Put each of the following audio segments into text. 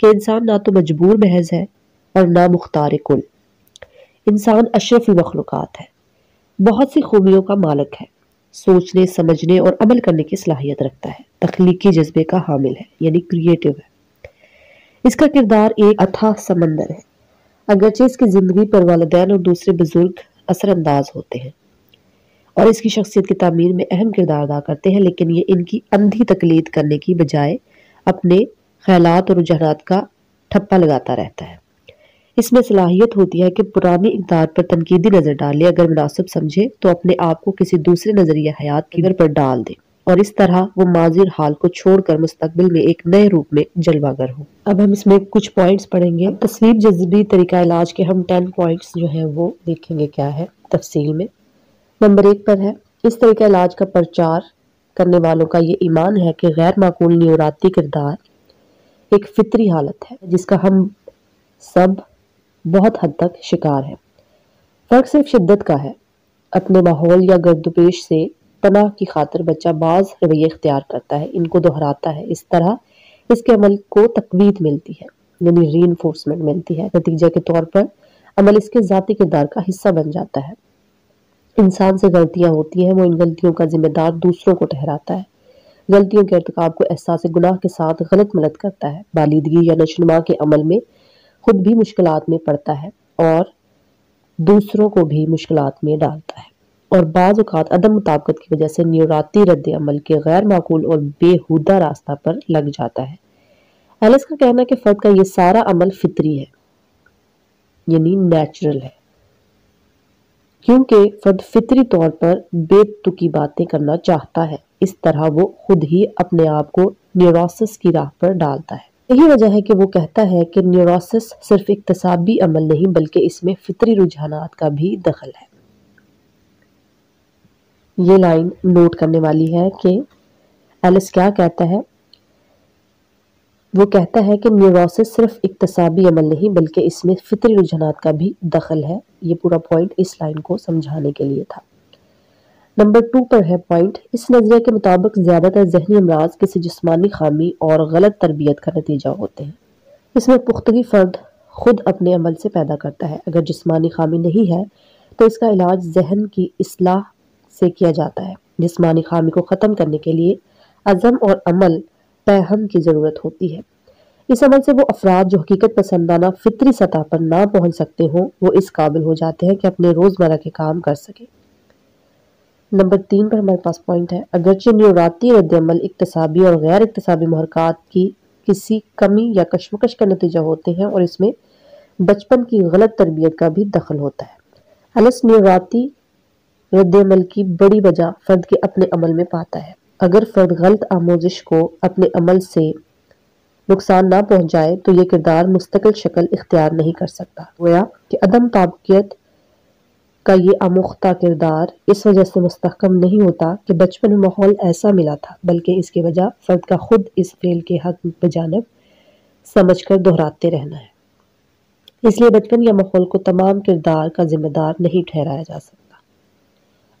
کہ انسان نہ تو مجبور محض ہے اور نہ مختار کل۔ انسان اشرف المخلوقات ہے، بہت سی خوبیوں کا مالک ہے، سوچنے سمجھنے اور عمل کرنے کی صلاحیت رکھتا ہے، تخلیقی جذبے کا حامل ہے یعنی کریٹو ہے۔ اس کا کردار ایک اتھاہ سمندر ہے، اگرچہ اس کی زندگی پر والدین اور دوسرے بزرگ اثر انداز ہوتے ہیں اور اس کی شخصیت کی تعمیر میں اہم کردار ادا کرتے ہیں، لیکن یہ ان کی اندھی تقلید کرنے کی بجائے اپنے خیالات اور رجحانات کا ٹھپا لگاتا رہتا ہے۔ اس میں صلاحیت ہوتی ہے کہ پرانی اقدار پر تنقیدی نظر ڈالے، اگر مناسب سمجھے تو اپنے آپ کو کسی دوسرے نظریہ حیات کی پر ڈال دے اور اس طرح وہ ماضی اور حال کو چھوڑ کر مستقبل میں ایک نئے روپ میں جلوہ گر ہو۔ اب ہم اس میں کچھ پوائنٹس پڑھیں گے۔ تصویر جذبی طریقہ علاج کے ہم 10 پوائنٹس جو ہیں وہ دیکھیں گے کیا ہے تفصیل میں۔ نمبر 1 پر ہے، اس طریقہ علاج کا پرچار کرنے والوں کا یہ ایمان ہے کہ غیر معقول نیوراتی کردار ایک فطری حالت ہے جس کا ہم سب بہت حد تک شکار ہے۔ فرق صرف شدت کا ہے۔ اپنے ماحول یا گرد و پیش سے پناہ کی خاطر بچہ بعض رویے اختیار کرتا ہے، ان کو دہراتا ہے، اس طرح اس کے عمل کو تقویت ملتی ہے یعنی ری انفورسمنٹ ملتی ہے، نتیجہ کے طور پر عمل اس کے ذاتی کردار کا حصہ بن جاتا ہے۔ انسان سے غلطیاں ہوتی ہیں، وہ ان غلطیوں کا ذمہ دار دوسروں کو ٹھہراتا ہے، غلطیوں کے ارتکاب کو احساس گناہ کے ساتھ غلط ملت کرتا ہے، بالیدگی یا نشوونما کے عمل میں خود بھی مشکلات میں پڑتا ہے اور دوسروں کو بھی مشکلات میں ڈالتا ہے، اور بعض اوقات عدم مطابقت کی وجہ سے نیوراتی رد عمل کے غیر معقول اور بےہودہ راستہ پر لگ جاتا ہے۔ ایلس کا کہنا ہے کہ فرد کا یہ سارا عمل فطری ہے یعنی نیچرل ہے، کیونکہ فرد فطری طور پر بے تکی باتیں کرنا چاہتا ہے، اس طرح وہ خود ہی اپنے آپ کو نیوروسس کی راہ پر ڈالتا ہے۔ یہی وجہ ہے کہ وہ کہتا ہے کہ نیوروسس صرف اکتسابی عمل نہیں بلکہ اس میں فطری رجحانات کا بھی دخل ہے۔ یہ لائن نوٹ کرنے والی ہے کہ ایلس کیا کہتا ہے، وہ کہتا ہے کہ نیوروسس صرف اکتسابی عمل نہیں بلکہ اس میں فطری رجحانات کا بھی دخل ہے۔ یہ پورا پوائنٹ اس لائن کو سمجھانے کے لیے تھا۔ نمبر 2 پر ہے پوائنٹ، اس نظریے کے مطابق زیادہ تر ذہنی امراض کسی جسمانی خامی اور غلط تربیت کا نتیجہ ہوتے ہیں۔ اس میں پختگی فرد خود اپنے عمل سے پیدا کرتا ہے۔ اگر جسمانی خامی نہیں ہے تو اس کا علاج ذہن کی اصلاح سے کیا جاتا ہے۔ جسمانی خامی کو ختم کرنے کے لیے عزم اور عمل پیہم کی ضرورت ہوتی ہے۔ اس عمل سے وہ افراد جو حقیقت پسندانہ فطری سطح پر نہ پہنچ سکتے ہوں وہ اس قابل ہو جاتے ہیں کہ اپنے روزمرہ کے کام کر سکیں۔ نمبر 3 پر ہمارے پاس پوائنٹ ہے، اگرچہ نیوراتی رد عمل اکتسابی اور غیر اکتسابی محرکات کی کسی کمی یا کشمکش کا نتیجہ ہوتے ہیں اور اس میں بچپن کی غلط تربیت کا بھی دخل ہوتا ہے۔ ایلس نیوراتی رد عمل کی بڑی وجہ فرد کے اپنے عمل میں پاتا ہے۔ اگر فرد غلط آموزش کو اپنے عمل سے نقصان نہ پہنچائے تو یہ کردار مستقل شکل اختیار نہیں کر سکتا، گویا کہ عدم مطابقت کا یہ آموختہ کردار اس وجہ سے مستحکم نہیں ہوتا کہ بچپن میں ماحول ایسا ملا تھا، بلکہ اس کی وجہ فرد کا خود اس فعل کے حق بجانب سمجھ کر دہراتے رہنا ہے۔ اس لیے بچپن یا ماحول کو تمام کردار کا ذمہ دار نہیں ٹھہرایا جا سکتا۔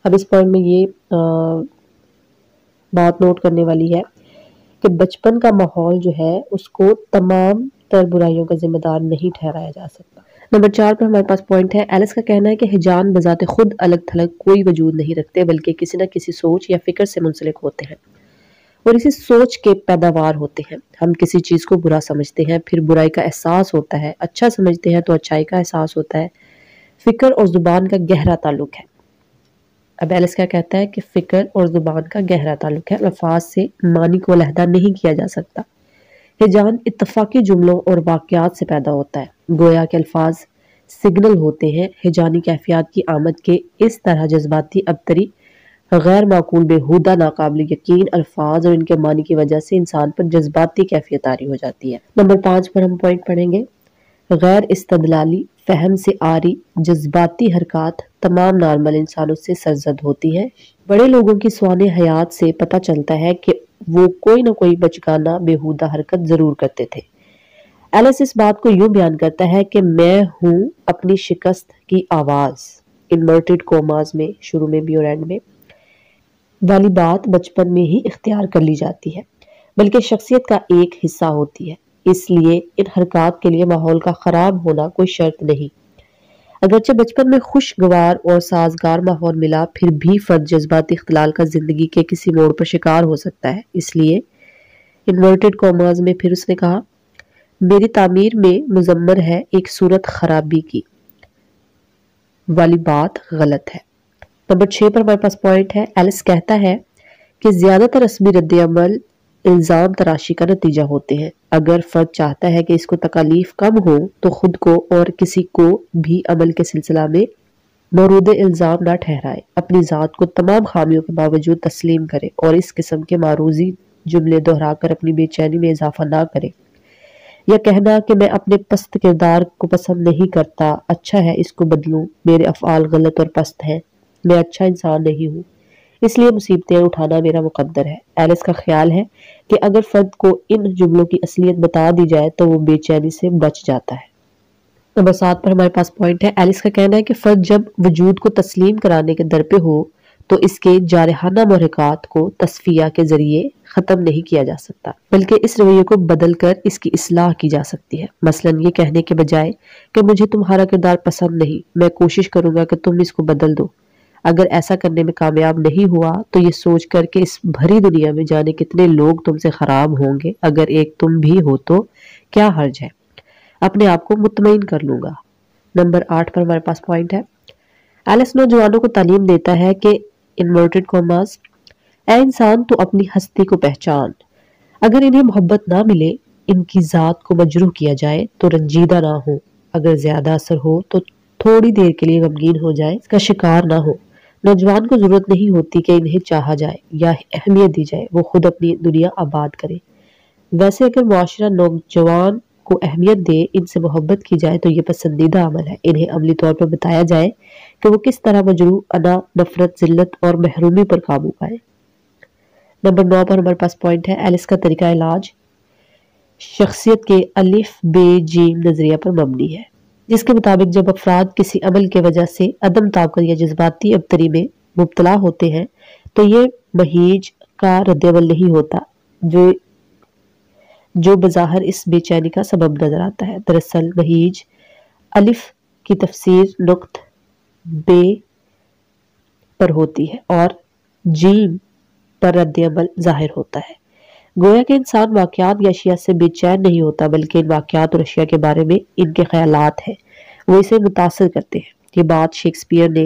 اب اس پوائنٹ میں یہ بات نوٹ کرنے والی ہے کہ بچپن کا ماحول جو ہے اس کو تمام تر برائیوں کا ذمہ دار نہیں ٹھہرایا جا سکتا۔ نمبر 4 پر ہمارے پاس پوائنٹ ہے، ایلس کا کہنا ہے کہ ہیجان بذات خود الگ تھلگ کوئی وجود نہیں رکھتے بلکہ کسی نہ کسی سوچ یا فکر سے منسلک ہوتے ہیں اور اسی سوچ کے پیداوار ہوتے ہیں۔ ہم کسی چیز کو برا سمجھتے ہیں، پھر برائی کا احساس ہوتا ہے، اچھا سمجھتے ہیں تو اچھائی کا احساس ہوتا ہے۔ فکر اور زبان کا گہرا تعلق ہے۔ اب ایلس کیا کہتا ہے کہ فکر اور زبان کا گہرا تعلق ہے، الفاظ سے معنی کو علیحدہ نہیں کیا جا سکتا۔ ہیجان اتفاقی جملوں اور واقعات سے پیدا ہوتا ہے، گویا کہ الفاظ سگنل ہوتے ہیں۔ ہیجانی کیفیات کی آمد کے اس طرح جذباتی ابتری، غیر معقول، بےہودہ، ناقابل یقین الفاظ اور ان کے معنی کی وجہ سے انسان پر جذباتی کیفیت طاری ہو جاتی ہے۔ نمبر 5 پر ہم پوائنٹ پڑھیں گے، غیر استدلالی فہم سے آری جذباتی حرکات تمام نارمل انسانوں سے سرزد ہوتی ہیں۔ بڑے لوگوں کی سوانح حیات سے پتہ چلتا ہے کہ وہ کوئی نہ کوئی بچگانہ بےہودہ حرکت ضرور کرتے تھے۔ ایلس اس بات کو یوں بیان کرتا ہے کہ میں ہوں اپنی شکست کی آواز، انورٹڈ کوماز میں، شروع میں بھی اور اینڈ میں، والی بات بچپن میں ہی اختیار کر لی جاتی ہے، بلکہ شخصیت کا ایک حصہ ہوتی ہے۔ اس لیے ان حرکات کے لیے ماحول کا خراب ہونا کوئی شرط نہیں۔ اگرچہ بچپن میں خوشگوار اور سازگار ماحول ملا، پھر بھی فرد جذباتی اختلال کا زندگی کے کسی موڑ پر شکار ہو سکتا ہے۔ اس لیے انورٹڈ کاماز میں پھر اس نے کہا، میری تعمیر میں مضمر ہے ایک صورت خرابی کی والی بات غلط ہے۔ نمبر 6 پر ہمارے پاس پوائنٹ ہے، ایلس کہتا ہے کہ زیادہ تر رسمی رد عمل الزام تراشی کا نتیجہ ہوتے ہیں۔ اگر فرد چاہتا ہے کہ اس کو تکالیف کم ہو تو خود کو اور کسی کو بھی عمل کے سلسلہ میں مورد الزام نہ ٹھہرائے، اپنی ذات کو تمام خامیوں کے باوجود تسلیم کرے اور اس قسم کے معروضی جملے دہرا کر اپنی بے چینی میں اضافہ نہ کرے، یا کہنا کہ میں اپنے پست کردار کو پسند نہیں کرتا، اچھا ہے اس کو بدلوں، میرے افعال غلط اور پست ہیں، میں اچھا انسان نہیں ہوں، اس لیے مصیبتیں اٹھانا میرا مقدر ہے۔ ایلس کا خیال ہے کہ اگر فرد کو ان جملوں کی اصلیت بتا دی جائے تو وہ بے چینی سے بچ جاتا ہے۔ نمبر 7 پر ہمارے پاس پوائنٹ ہے، ایلس کا کہنا ہے کہ فرد جب وجود کو تسلیم کرانے کے در پہ ہو تو اس کے جارحانہ محرکات کو تصفیہ کے ذریعے ختم نہیں کیا جا سکتا، بلکہ اس رویے کو بدل کر اس کی اصلاح کی جا سکتی ہے۔ مثلا یہ کہنے کے بجائے کہ مجھے تمہارا کردار پسند نہیں، میں کوشش کروں گا کہ تم اس کو بدل دو۔ اگر ایسا کرنے میں کامیاب نہیں ہوا تو یہ سوچ کر کہ اس بھری دنیا میں جانے کتنے لوگ تم سے خراب ہوں گے، اگر ایک تم بھی ہو تو کیا حرج ہے، اپنے آپ کو مطمئن کر لوں گا۔ نمبر 8 پر ہمارے پاس پوائنٹ ہے، ایلس نوجوانوں کو تعلیم دیتا ہے کہ انورٹڈ کاماز، اے انسان تو اپنی ہستی کو پہچان، اگر انہیں محبت نہ ملے، ان کی ذات کو مجروح کیا جائے تو رنجیدہ نہ ہو، اگر زیادہ اثر ہو تو تھوڑی دیر کے لیے غمگین ہو جائے، اس کا شکار نہ ہو۔ نوجوان کو ضرورت نہیں ہوتی کہ انہیں چاہا جائے یا اہمیت دی جائے، وہ خود اپنی دنیا آباد کرے۔ ویسے اگر معاشرہ نوجوان کو اہمیت دے، ان سے محبت کی جائے تو یہ پسندیدہ عمل ہے۔ انہیں عملی طور پر بتایا جائے کہ وہ کس طرح مجروح، انا، نفرت، ذلت اور محرومی پر قابو پائے۔ نمبر 9 پر ہمارے پاس پوائنٹ ہے، ایلس کا طریقہ علاج شخصیت کے الف بے جیم نظریہ پر مبنی ہے، جس کے مطابق جب افراد کسی عمل کی وجہ سے عدم طاقت یا جذباتی ابتری میں مبتلا ہوتے ہیں تو یہ مہیج کا رد عمل نہیں ہوتا جو بظاہر اس بے چینی کا سبب نظر آتا ہے۔ دراصل مہیج الف کی تفسیر نقط بے پر ہوتی ہے اور جیم پر رد عمل ظاہر ہوتا ہے۔ گویا کہ انسان واقعات یا اشیاء سے بے چین نہیں ہوتا، بلکہ ان واقعات اور اشیاء کے بارے میں ان کے خیالات ہیں، وہ اسے متاثر کرتے ہیں۔ یہ بات شیکسپیئر نے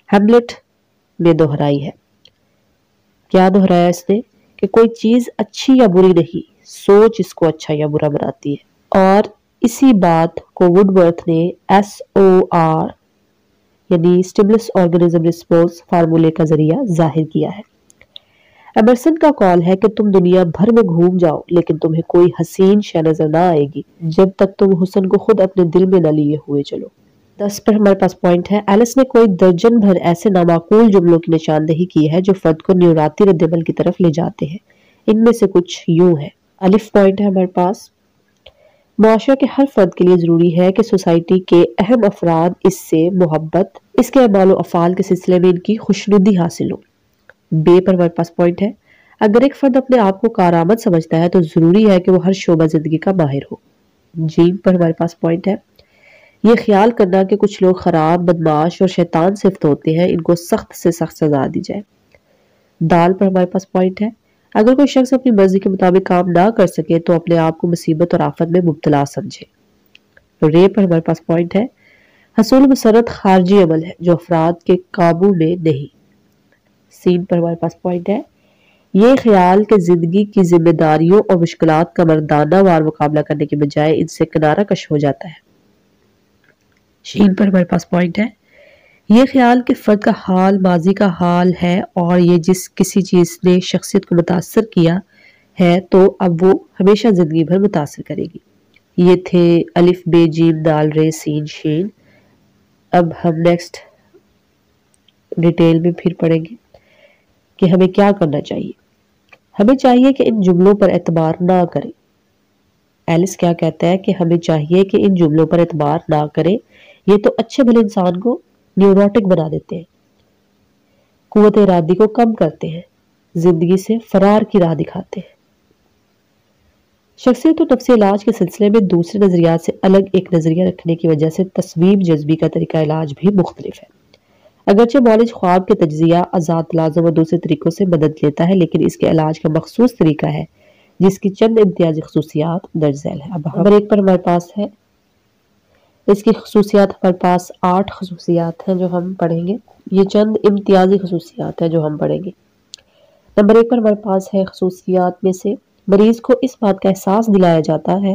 ہیملٹ میں دہرائی ہے۔ کیا دہرایا اس نے؟ کہ کوئی چیز اچھی یا بری نہیں، سوچ اس کو اچھا یا برا بناتی ہے، اور اسی بات کو وڈ ورتھ نے SOR یعنی سٹیمولس آرگنزم رسپانس فارمولے کا ذریعہ ظاہر کیا ہے۔ ایمرسن کا قول ہے کہ تم دنیا بھر میں گھوم جاؤ لیکن تمہیں کوئی حسین شے نظر نہ آئے گی جب تک تم حسن کو خود اپنے دل میں نہ لیے ہوئے چلو۔ 10 پر ہمارے پاس پوائنٹ ہے، ایلس نے کوئی درجن بھر ایسے نامعقول جملوں کی نشاندہی کی ہے جو فرد کو نیوراتی رد عمل کی طرف لے جاتے ہیں۔ ان میں سے کچھ یوں ہے۔ الف پوائنٹ ہے ہمارے پاس، معاشرہ کے ہر فرد کے لیے ضروری ہے کہ سوسائٹی کے اہم افراد اس سے محبت، اس کے اعمال و افعال کے سلسلے میں ان کی خوشنودی حاصل ہو۔ بے پر ہمارے پاس پوائنٹ ہے، اگر ایک فرد اپنے آپ کو کارآمد سمجھتا ہے تو ضروری ہے کہ وہ ہر شعبہ زندگی کا ماہر ہو۔ جیم پر ہمارے پاس پوائنٹ ہے، یہ خیال کرنا کہ کچھ لوگ خراب، بدمعاش اور شیطان صفت ہوتے ہیں، ان کو سخت سے سخت سزا دی جائے۔ دال پر ہمارے پاس پوائنٹ ہے، اگر کوئی شخص اپنی مرضی کے مطابق کام نہ کر سکے تو اپنے آپ کو مصیبت اور آفت میں مبتلا سمجھے۔ رے پر ہمارے پاس پوائنٹ ہے، حصول مسرت خارجی عمل ہے جو افراد کے قابو میں نہیں۔ سین پر ہمارے پاس پوائنٹ ہے، یہ خیال کہ زندگی کی ذمہ داریوں اور مشکلات کا مردانہ وار مقابلہ کرنے کے بجائے ان سے کنارہ کش ہو جاتا ہے۔ شین پر ہمارے پاس پوائنٹ ہے، یہ خیال کہ فرد کا حال ماضی کا حال ہے اور یہ جس کسی چیز نے شخصیت کو متاثر کیا ہے تو اب وہ ہمیشہ زندگی بھر متاثر کرے گی۔ یہ تھے الف بے جیم دال رے سین شین۔ اب ہم نیکسٹ ڈیٹیل میں پھر پڑھیں گے کہ ہمیں کیا کرنا چاہیے۔ ہمیں چاہیے کہ ان جملوں پر اعتبار نہ کریں۔ ایلس کیا کہتا ہے کہ ہمیں چاہیے کہ ان جملوں پر اعتبار نہ کریں، یہ تو اچھے بھلے انسان کو نیوروٹک بنا دیتے ہیں، قوت ارادی کو کم کرتے ہیں، زندگی سے فرار کی راہ دکھاتے ہیں۔ شخصیت و نفسی علاج کے سلسلے میں دوسرے نظریات سے الگ ایک نظریہ رکھنے کی وجہ سے تصویب جذبی کا طریقہ علاج بھی مختلف ہے۔ اگرچہ معالج خواب کے تجزیہ، آزاد تلازم اور دوسرے طریقوں سے مدد لیتا ہے، لیکن اس کے علاج کا مخصوص طریقہ ہے جس کی چند امتیازی خصوصیات درج ذیل ہے۔ اب نمبر 1 پر ہمارے پاس ہے، اس کی خصوصیات ہمارے پاس 8 خصوصیات ہیں جو ہم پڑھیں گے۔ یہ چند امتیازی خصوصیات ہیں جو ہم پڑھیں گے۔ نمبر 1 پر ہمارے پاس ہے خصوصیات میں سے مریض کو اس بات کا احساس دلایا جاتا ہے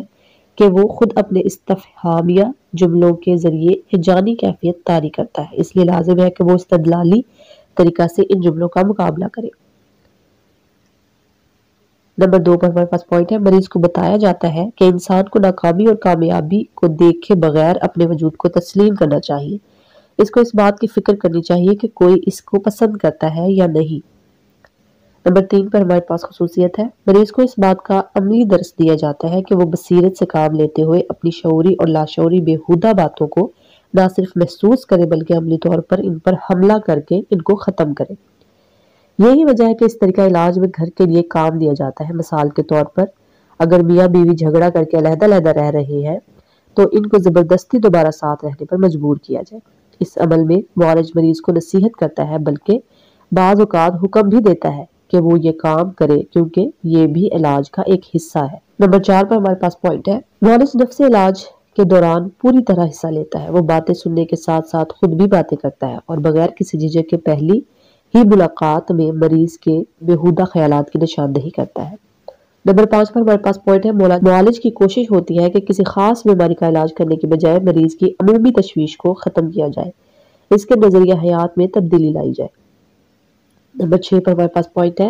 کہ وہ خود اپنے استفہامیہ جملوں کے ذریعے ہجانی کیفیت طاری کرتا ہے، اس لیے لازم ہے کہ وہ استدلالی طریقہ سے ان جملوں کا مقابلہ کرے۔ نمبر 2 پر ہمارے پاس پوائنٹ ہے، مریض کو بتایا جاتا ہے کہ انسان کو ناکامی اور کامیابی کو دیکھے بغیر اپنے وجود کو تسلیم کرنا چاہیے۔ اس کو اس بات کی فکر کرنی چاہیے کہ کوئی اس کو پسند کرتا ہے یا نہیں۔ نمبر 3 پر ہمارے پاس خصوصیت ہے، مریض کو اس بات کا عملی درس دیا جاتا ہے کہ وہ بصیرت سے کام لیتے ہوئے اپنی شعوری اور لاشعوری بیہودہ باتوں کو نہ صرف محسوس کرے بلکہ عملی طور پر ان پر حملہ کر کے ان کو ختم کرے۔ یہی وجہ ہے کہ اس طریقہ علاج میں گھر کے لیے کام دیا جاتا ہے۔ مثال کے طور پر اگر میاں بیوی جھگڑا کر کے علیحدہ علیحدہ رہ رہے ہیں تو ان کو زبردستی دوبارہ ساتھ رہنے پر مجبور کیا جائے۔ اس عمل میں معالج مریض کو نصیحت کرتا ہے بلکہ بعض اوقات حکم بھی دیتا ہے کہ وہ یہ کام کرے کیونکہ یہ بھی علاج کا ایک حصہ ہے۔ نمبر 4 پر ہمارے پاس پوائنٹ ہے، معالج نفسی علاج کے دوران پوری طرح حصہ لیتا ہے۔ وہ باتیں سننے کے ساتھ ساتھ خود بھی باتیں کرتا ہے اور بغیر کسی جھجک کے پہلی ہی ملاقات میں مریض کے بیہودہ خیالات کی نشاندہی کرتا ہے۔ نمبر 5 پر ہمارے پاس پوائنٹ ہے، معالج کی کوشش ہوتی ہے کہ کسی خاص بیماری کا علاج کرنے کی بجائے مریض کی عمومی تشویش کو ختم کیا جائے، اس کے نظریہ حیات میں تبدیلی لائی جائے۔ نمبر 6 پر ہمارے پاس پوائنٹ ہے،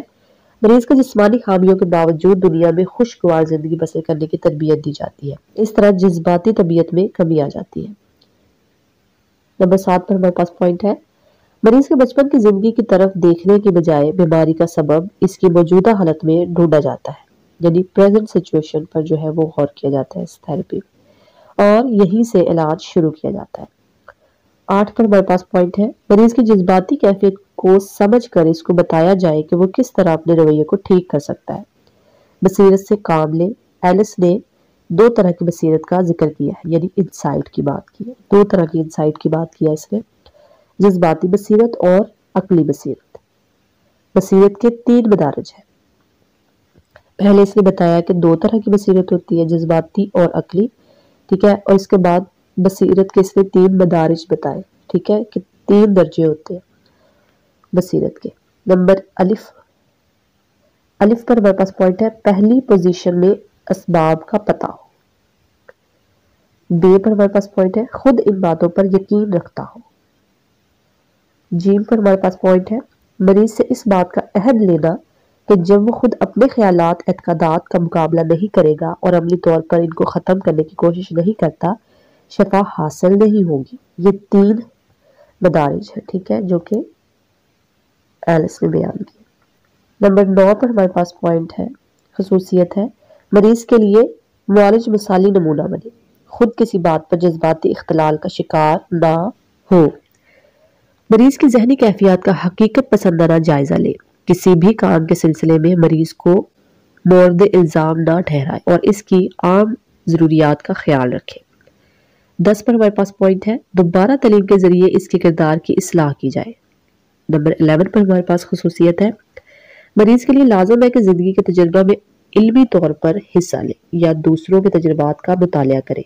مریض کو جسمانی خامیوں کے باوجود دنیا میں خوشگوار زندگی بسر کرنے کی تربیت دی جاتی ہے، اس طرح جذباتی طبیعت میں کمی آ جاتی ہے۔ نمبر 7 پر ہمارے پاس پوائنٹ ہے، مریض کے بچپن کی زندگی کی طرف دیکھنے کی بجائے بیماری کا سبب اس کی موجودہ حالت میں ڈھونڈا جاتا ہے، یعنی پریزنٹ سچویشن پر جو ہے وہ غور کیا جاتا ہے اس تھراپی، اور یہیں سے علاج شروع کیا جاتا ہے۔ 8 پر ہمارے پاس پوائنٹ ہے، مریض کی جذباتی کیفیت کو سمجھ کر اس کو بتایا جائے کہ وہ کس طرح اپنے رویے کو ٹھیک کر سکتا ہے۔ بصیرت سے کام لے۔ ایلس نے 2 طرح کی بصیرت کا ذکر کیا ہے، یعنی انسائٹ کی بات کی ہے، 2 طرح کی انسائٹ کی بات کیا اس نے، جذباتی بصیرت اور عقلی بصیرت۔ بصیرت کے 3 مدارج ہیں۔ پہلے اس نے بتایا کہ 2 طرح کی بصیرت ہوتی ہے، جذباتی اور عقلی، ٹھیک ہے، اور اس کے بعد بصیرت کے اس نے 3 مدارج بتائے، ٹھیک ہے، کہ 3 درجے ہوتے ہیں بصیرت کے۔ نمبر الف پر ہمارے پاس پوائنٹ ہے، پہلی پوزیشن میں اسباب کا پتہ ہو۔ بے پر ہمارے پاس پوائنٹ ہے، خود ان باتوں پر یقین رکھتا ہو۔ جیم پر ہمارے پاس پوائنٹ ہے، مریض سے اس بات کا عہد لینا کہ جب وہ خود اپنے خیالات اعتقادات کا مقابلہ نہیں کرے گا اور عملی طور پر ان کو ختم کرنے کی کوشش نہیں کرتا، شفا حاصل نہیں ہوگی۔ یہ 3 مدارج ہے، ٹھیک ہے، جو کہ ایلس نے بیان کی۔ نمبر 9 پر ہمارے پاس پوائنٹ ہے، خصوصیت ہے، مریض کے لیے معالج مثالی نمونہ بنے، خود کسی بات پر جذباتی اختلال کا شکار نہ ہو، مریض کی ذہنی کیفیات کا حقیقت پسندانہ جائزہ لے، کسی بھی کام کے سلسلے میں مریض کو مورد الزام نہ ٹھہرائے اور اس کی عام ضروریات کا خیال رکھے۔ 10 پر ہمارے پاس پوائنٹ ہے، دوبارہ تعلیم کے ذریعے اس کے کردار کی اصلاح کی جائے۔ نمبر 11 پر ہمارے پاس خصوصیت ہے، مریض کے لیے لازم ہے کہ زندگی کے تجربہ میں علمی طور پر حصہ لے یا دوسروں کے تجربات کا مطالعہ کرے،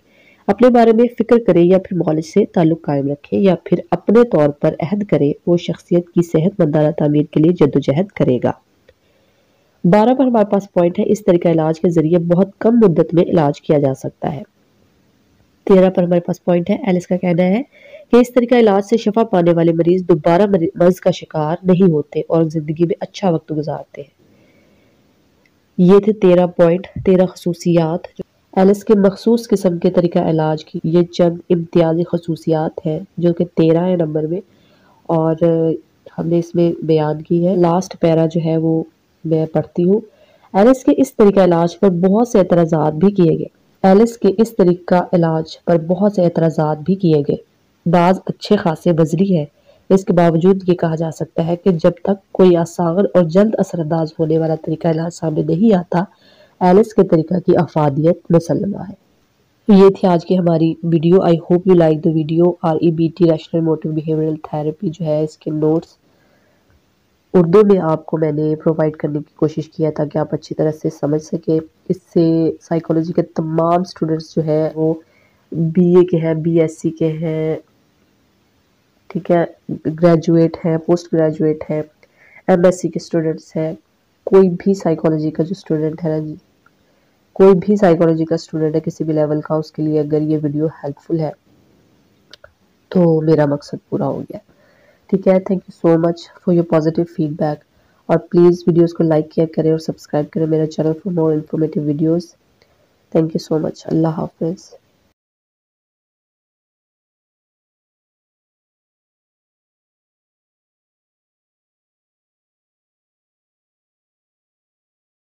اپنے بارے میں فکر کرے یا پھر معالج سے تعلق قائم رکھے یا پھر اپنے طور پر عہد کرے وہ شخصیت کی صحت مندانہ تعمیر کے لیے جدوجہد کرے گا۔ 12 پر ہمارے پاس پوائنٹ ہے، اس طریقہ علاج کے ذریعے بہت کم مدت میں علاج کیا جا سکتا ہے۔ 13 پر ہمارے پاس پوائنٹ ہے، ایلس کا کہنا ہے کہ اس طریقہ علاج سے شفا پانے والے مریض دوبارہ مرض کا شکار نہیں ہوتے اور زندگی میں اچھا وقت گزارتے ہیں۔ یہ تھے 13 پوائنٹ، 13 خصوصیات جو ایلس کے مخصوص قسم کے طریقہ علاج کی، یہ چند امتیازی خصوصیات ہیں جو کہ 13 ہے نمبر میں، اور ہم نے اس میں بیان کی ہے۔ لاسٹ پیرا جو ہے وہ میں پڑھتی ہوں۔ ایلس کے اس طریقہ علاج پر بہت سے اعتراضات بھی کیے گئے۔ ایلس کے اس طریقہ علاج پر بہت سے اعتراضات بھی کیے گئے، بعض اچھے خاصے بزری ہے، اس کے باوجود یہ کہا جا سکتا ہے کہ جب تک کوئی آسان اور جلد اثر انداز ہونے والا طریقہ علاج سامنے نہیں آتا، ایلس کے طریقہ کی افادیت مسلمہ ہے۔ تو یہ تھی آج کی ہماری video. I hope you like the video. REBT rational emotive behavioural therapy جو ہے اس کے نوٹس اردو میں آپ کو میں نے پرووائڈ کرنے کی کوشش کیا تاکہ آپ اچھی طرح سے سمجھ سکیں۔ اس سے سائیکالوجی کے تمام سٹوڈنٹس جو ہے وہ BA کے ہیں، BSc کے ہیں، ٹھیک ہے، گریجویٹ ہیں، پوسٹ گریجویٹ ہیں، MSc کے سٹوڈنٹس ہیں، کوئی بھی سائیکالوجی کا جو سٹوڈنٹ ہے نا جی، کوئی بھی سائیکالوجی کا سٹوڈنٹ ہے کسی بھی لیول کا، اس کے لیے اگر یہ ویڈیو ہیلپ فل ہے تو میرا مقصد پورا ہو گیا۔ ٹھیک ہے، thank you so much for your positive feedback, اور پلیز ویڈیوز کو لائک کیا کریں اور سبسکرائب کریں میرا channel for more informative videos. Thank you so much, اللہ حافظ۔